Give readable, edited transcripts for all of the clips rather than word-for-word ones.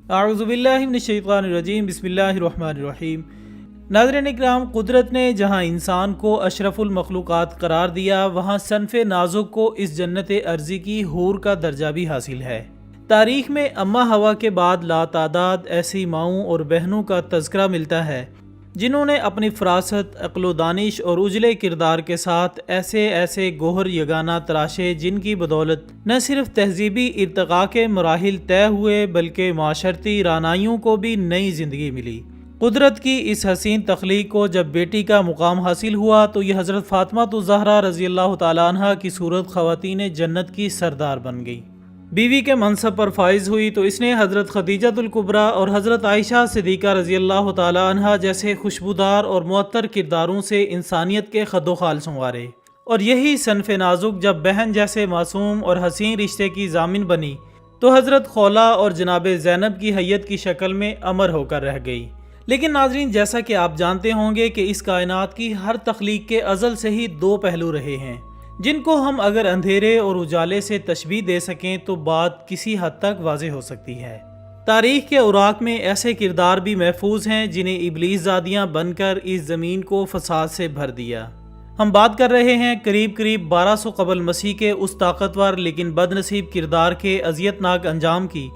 اعوذ باللہ من الشیطان الرجیم، بسم اللہ الرحمن الرحیم۔ ناظرین اکرام، قدرت نے جہاں انسان کو اشرف المخلوقات قرار دیا، وہاں صنف نازک کو اس جنت ارضی کی حور کا درجہ بھی حاصل ہے۔ تاریخ میں اماں ہوا کے بعد لاتعداد ایسی ماؤں اور بہنوں کا تذکرہ ملتا ہے جنہوں نے اپنی فراست، عقل و دانش اور اجلے کردار کے ساتھ ایسے گوہر یگانہ تراشے جن کی بدولت نہ صرف تہذیبی ارتقاء کے مراحل طے ہوئے بلکہ معاشرتی رانائیوں کو بھی نئی زندگی ملی۔ قدرت کی اس حسین تخلیق کو جب بیٹی کا مقام حاصل ہوا تو یہ حضرت فاطمہ الزہرا رضی اللہ تعالیٰ عنہ کی صورت خواتین جنت کی سردار بن گئی۔ بیوی کے منصب پر فائز ہوئی تو اس نے حضرت خدیجۃ الکبریٰ اور حضرت عائشہ صدیقہ رضی اللہ تعالی عنہا جیسے خوشبودار اور معطر کرداروں سے انسانیت کے خد و خال سنوارے، اور یہی صنف نازک جب بہن جیسے معصوم اور حسین رشتے کی ضامن بنی تو حضرت خولہ اور جناب زینب کی حیت کی شکل میں امر ہو کر رہ گئی۔ لیکن ناظرین، جیسا کہ آپ جانتے ہوں گے کہ اس کائنات کی ہر تخلیق کے ازل سے ہی دو پہلو رہے ہیں جن کو ہم اگر اندھیرے اور اجالے سے تشبیہ دے سکیں تو بات کسی حد تک واضح ہو سکتی ہے۔ تاریخ کے اوراق میں ایسے کردار بھی محفوظ ہیں جنہیں ابلیس زادیاں بن کر اس زمین کو فساد سے بھر دیا۔ ہم بات کر رہے ہیں قریب 1200 قبل مسیح کے اس طاقتور لیکن بد نصیب کردار کے اذیت ناک انجام کی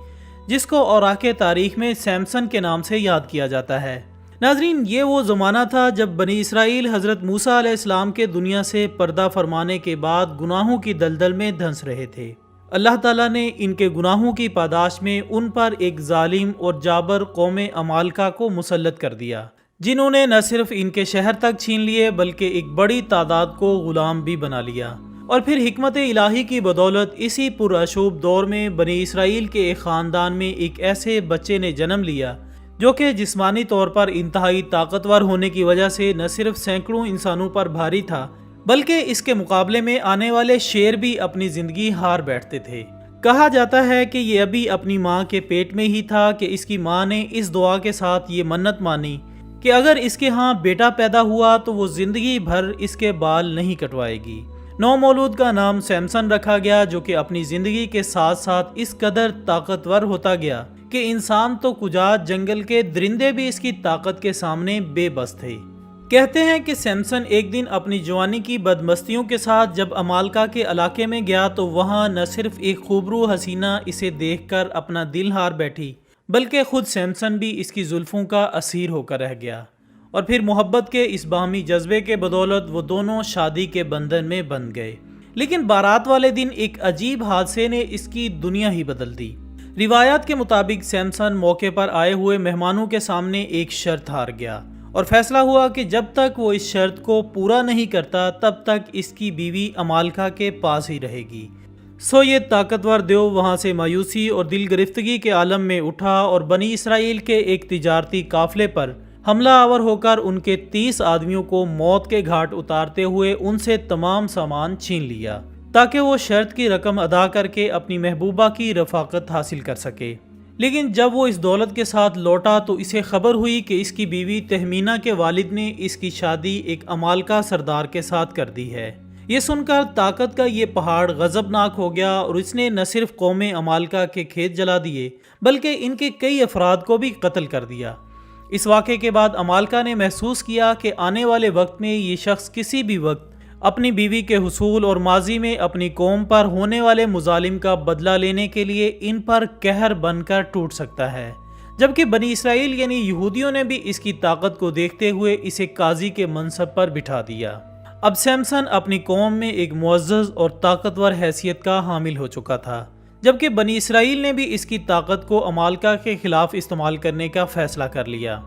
جس کو اوراق تاریخ میں سیمسن کے نام سے یاد کیا جاتا ہے۔ ناظرین، یہ وہ زمانہ تھا جب بنی اسرائیل حضرت موسیٰ علیہ السلام کے دنیا سے پردہ فرمانے کے بعد گناہوں کی دلدل میں دھنس رہے تھے۔ اللہ تعالیٰ نے ان کے گناہوں کی پاداش میں ان پر ایک ظالم اور جابر قوم عمالقہ کو مسلط کر دیا، جنہوں نے نہ صرف ان کے شہر تک چھین لیے بلکہ ایک بڑی تعداد کو غلام بھی بنا لیا۔ اور پھر حکمت الہی کی بدولت اسی پرآشوب دور میں بنی اسرائیل کے ایک خاندان میں ایک ایسے بچے نے جنم لیا جو کہ جسمانی طور پر انتہائی طاقتور ہونے کی وجہ سے نہ صرف سینکڑوں انسانوں پر بھاری تھا بلکہ اس کے مقابلے میں آنے والے شیر بھی اپنی زندگی ہار بیٹھتے تھے۔ کہا جاتا ہے کہ یہ ابھی اپنی ماں کے پیٹ میں ہی تھا کہ اس کی ماں نے اس دعا کے ساتھ یہ منت مانی کہ اگر اس کے ہاں بیٹا پیدا ہوا تو وہ زندگی بھر اس کے بال نہیں کٹوائے گی۔ نو مولود کا نام سیمسن رکھا گیا جو کہ اپنی زندگی کے ساتھ ساتھ اس قدر طاقتور ہوتا گیا کہ انسان تو کجا جنگل کے درندے بھی اس کی طاقت کے سامنے بے بس تھے۔ کہتے ہیں کہ سیمسن ایک دن اپنی جوانی کی بدمستیوں کے ساتھ جب عمالقہ کے علاقے میں گیا تو وہاں نہ صرف ایک خوبرو حسینہ اسے دیکھ کر اپنا دل ہار بیٹھی بلکہ خود سیمسن بھی اس کی زلفوں کا اسیر ہو کر رہ گیا، اور پھر محبت کے اس باہمی جذبے کے بدولت وہ دونوں شادی کے بندھن میں بندھ گئے۔ لیکن بارات والے دن ایک عجیب حادثے نے اس کی دنیا ہی بدل دی۔ روایات کے مطابق سیمسن موقع پر آئے ہوئے مہمانوں کے سامنے ایک شرط ہار گیا اور فیصلہ ہوا کہ جب تک وہ اس شرط کو پورا نہیں کرتا تب تک اس کی بیوی عمالقہ کے پاس ہی رہے گی۔ سو یہ طاقتور دیو وہاں سے مایوسی اور دل گرفتگی کے عالم میں اٹھا اور بنی اسرائیل کے ایک تجارتی قافلے پر حملہ آور ہو کر ان کے 30 آدمیوں کو موت کے گھاٹ اتارتے ہوئے ان سے تمام سامان چھین لیا تاکہ وہ شرط کی رقم ادا کر کے اپنی محبوبہ کی رفاقت حاصل کر سکے۔ لیکن جب وہ اس دولت کے ساتھ لوٹا تو اسے خبر ہوئی کہ اس کی بیوی تہمینہ کے والد نے اس کی شادی ایک عمالقہ سردار کے ساتھ کر دی ہے۔ یہ سن کر طاقت کا یہ پہاڑ غضبناک ہو گیا اور اس نے نہ صرف قوم عمالقہ کے کھیت جلا دیے بلکہ ان کے کئی افراد کو بھی قتل کر دیا۔ اس واقعے کے بعد عمالقہ نے محسوس کیا کہ آنے والے وقت میں یہ شخص کسی بھی وقت اپنی بیوی کے حصول اور ماضی میں اپنی قوم پر ہونے والے مظالم کا بدلہ لینے کے لیے ان پر قہر بن کر ٹوٹ سکتا ہے۔ جبکہ بنی اسرائیل یعنی یہودیوں نے بھی اس کی طاقت کو دیکھتے ہوئے اسے قاضی کے منصب پر بٹھا دیا۔ اب سیمسن اپنی قوم میں ایک معزز اور طاقتور حیثیت کا حامل ہو چکا تھا، جبکہ بنی اسرائیل نے بھی اس کی طاقت کو عمالقہ کے خلاف استعمال کرنے کا فیصلہ کر لیا۔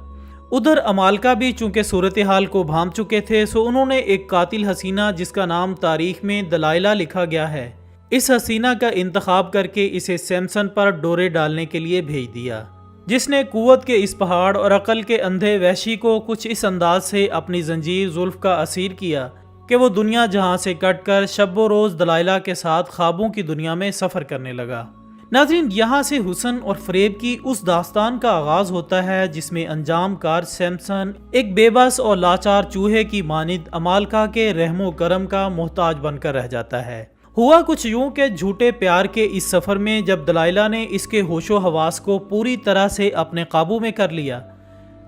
ادھر عمالقہ بھی چونکہ صورتحال کو بھانپ چکے تھے سو انہوں نے ایک قاتل حسینہ جس کا نام تاریخ میں دلائلہ لکھا گیا ہے، اس حسینہ کا انتخاب کر کے اسے سیمسن پر ڈورے ڈالنے کے لیے بھیج دیا، جس نے قوت کے اس پہاڑ اور عقل کے اندھے وحشی کو کچھ اس انداز سے اپنی زنجیر زلف کا اسیر کیا کہ وہ دنیا جہاں سے کٹ کر شب و روز دلائلہ کے ساتھ خوابوں کی دنیا میں سفر کرنے لگا۔ ناظرین، یہاں سے حسن اور فریب کی اس داستان کا آغاز ہوتا ہے جس میں انجام کار سیمسن ایک بے بس اور لاچار چوہے کی مانند عمالقہ کے رحم و کرم کا محتاج بن کر رہ جاتا ہے ہوا کچھ یوں کہ جھوٹے پیار کے اس سفر میں جب دلائلہ نے اس کے ہوش و حواس کو پوری طرح سے اپنے قابو میں کر لیا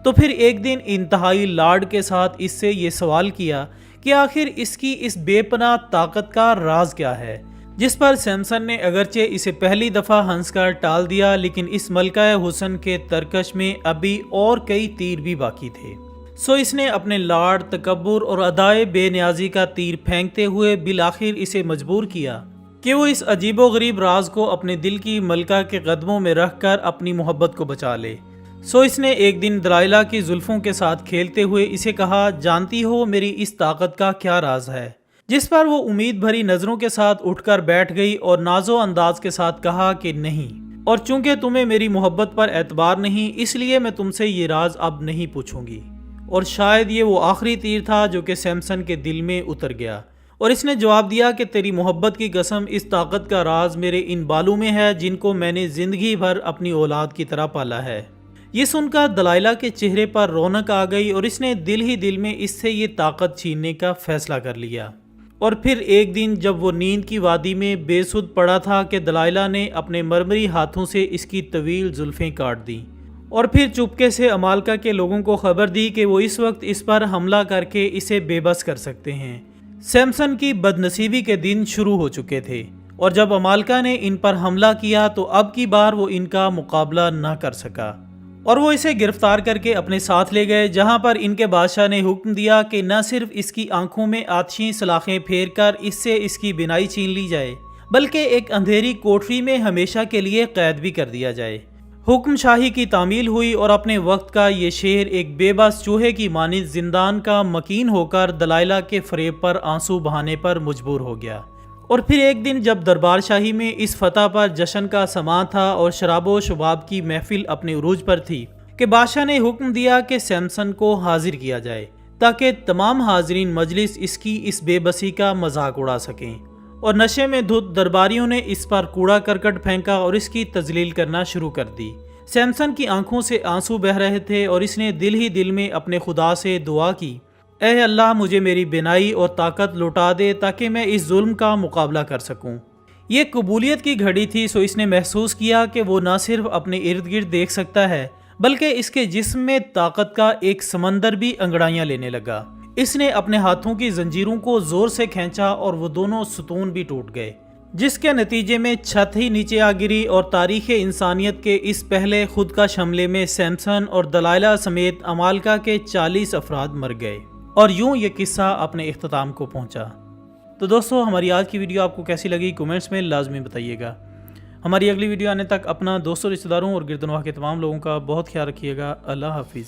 تو پھر ایک دن انتہائی لاڈ کے ساتھ اس سے یہ سوال کیا کہ آخر اس کی اس بے پناہ طاقت کا راز کیا ہے، جس پر سیمسن نے اگرچہ اسے پہلی دفعہ ہنس کر ٹال دیا لیکن اس ملکہ حسن کے ترکش میں ابھی اور کئی تیر بھی باقی تھے۔ سو اس نے اپنے لاڈ، تکبر اور ادائے بے نیازی کا تیر پھینکتے ہوئے بالآخر اسے مجبور کیا کہ وہ اس عجیب و غریب راز کو اپنے دل کی ملکہ کے قدموں میں رکھ کر اپنی محبت کو بچا لے۔ سو اس نے ایک دن دلائلہ کی زلفوں کے ساتھ کھیلتے ہوئے اسے کہا، جانتی ہو میری اس طاقت کا کیا راز ہے؟ جس پر وہ امید بھری نظروں کے ساتھ اٹھ کر بیٹھ گئی اور ناز و انداز کے ساتھ کہا کہ نہیں، اور چونکہ تمہیں میری محبت پر اعتبار نہیں اس لیے میں تم سے یہ راز اب نہیں پوچھوں گی۔ اور شاید یہ وہ آخری تیر تھا جو کہ سیمسن کے دل میں اتر گیا، اور اس نے جواب دیا کہ تیری محبت کی قسم اس طاقت کا راز میرے ان بالوں میں ہے جن کو میں نے زندگی بھر اپنی اولاد کی طرح پالا ہے۔ یہ سن کر دلائلہ کے چہرے پر رونق آ گئی اور اس نے دل ہی دل میں اس سے یہ طاقت چھیننے کا فیصلہ کر لیا۔ اور پھر ایک دن جب وہ نیند کی وادی میں بے سدھ پڑا تھا کہ دلائلہ نے اپنے مرمری ہاتھوں سے اس کی طویل زلفیں کاٹ دیں اور پھر چپکے سے امالکا کے لوگوں کو خبر دی کہ وہ اس وقت اس پر حملہ کر کے اسے بے بس کر سکتے ہیں۔ سیمسن کی بدنصیبی کے دن شروع ہو چکے تھے اور جب امالکا نے ان پر حملہ کیا تو اب کی بار وہ ان کا مقابلہ نہ کر سکا اور وہ اسے گرفتار کر کے اپنے ساتھ لے گئے، جہاں پر ان کے بادشاہ نے حکم دیا کہ نہ صرف اس کی آنکھوں میں آتشی سلاخیں پھیر کر اس سے اس کی بینائی چھین لی جائے بلکہ ایک اندھیری کوٹری میں ہمیشہ کے لیے قید بھی کر دیا جائے۔ حکم شاہی کی تعمیل ہوئی اور اپنے وقت کا یہ شہر ایک بے بس چوہے کی مانند زندان کا مکین ہو کر دلائلہ کے فریب پر آنسو بہانے پر مجبور ہو گیا۔ اور پھر ایک دن جب دربار شاہی میں اس فتح پر جشن کا سماں تھا اور شراب و شباب کی محفل اپنے عروج پر تھی کہ بادشاہ نے حکم دیا کہ سیمسن کو حاضر کیا جائے تاکہ تمام حاضرین مجلس اس کی اس بے بسی کا مذاق اڑا سکیں، اور نشے میں دھت درباریوں نے اس پر کوڑا کرکٹ پھینکا اور اس کی تذلیل کرنا شروع کر دی۔ سیمسن کی آنکھوں سے آنسو بہہ رہے تھے اور اس نے دل ہی دل میں اپنے خدا سے دعا کی، اے اللہ مجھے میری بینائی اور طاقت لوٹا دے تاکہ میں اس ظلم کا مقابلہ کر سکوں۔ یہ قبولیت کی گھڑی تھی، سو اس نے محسوس کیا کہ وہ نہ صرف اپنے ارد گرد دیکھ سکتا ہے بلکہ اس کے جسم میں طاقت کا ایک سمندر بھی انگڑائیاں لینے لگا۔ اس نے اپنے ہاتھوں کی زنجیروں کو زور سے کھینچا اور وہ دونوں ستون بھی ٹوٹ گئے، جس کے نتیجے میں چھت ہی نیچے آ گری اور تاریخ انسانیت کے اس پہلے خود کا حملے میں سیمسن اور دلائلہ سمیت امالکا کے 40 افراد مر گئے، اور یوں یہ قصہ اپنے اختتام کو پہنچا۔ تو دوستو ہماری آج کی ویڈیو آپ کو کیسی لگی کومنٹس میں لازمی بتائیے گا۔ ہماری اگلی ویڈیو آنے تک اپنا دوستوں، رشتہ داروں اور گرد و نواح کے تمام لوگوں کا بہت خیال رکھیے گا۔ اللہ حافظ۔